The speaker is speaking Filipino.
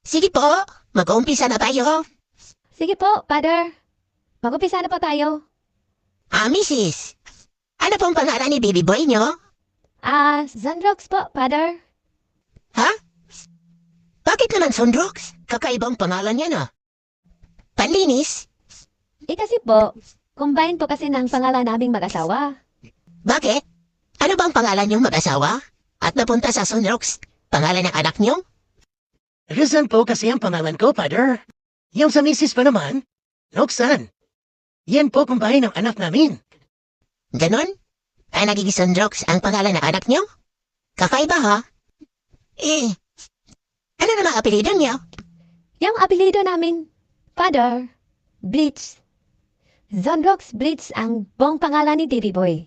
Sige po, mag-uumpisa na tayo. Sige po, Father. Mag-umpisa na po tayo. Mrs. Ano pong pangalan ni baby boy nyo? Zandrox po, Father. Ha? Bakit naman Sundrox? Kakaibang pangalan yan Panlinis? Kasi po, combine po kasi ng pangalan naming mag-asawa. Bakit? Ano bang pangalan niyong mag-asawa? At napunta sa Sundrox, pangalan ng anak niyo? Rizan po kasi ang pangalan ko, Father. Yung sa misis pa naman, Roxanne. Yan po kung bahay ng anak namin. Ganon? Ay nagiging Sundrox ang pangalan ng anak niyo? Kakaiba ha? Ano namang apelido niyo? Yung apelido namin, Father, Blitz. Zandrox Blitz ang buong pangalan ni Baby Boy.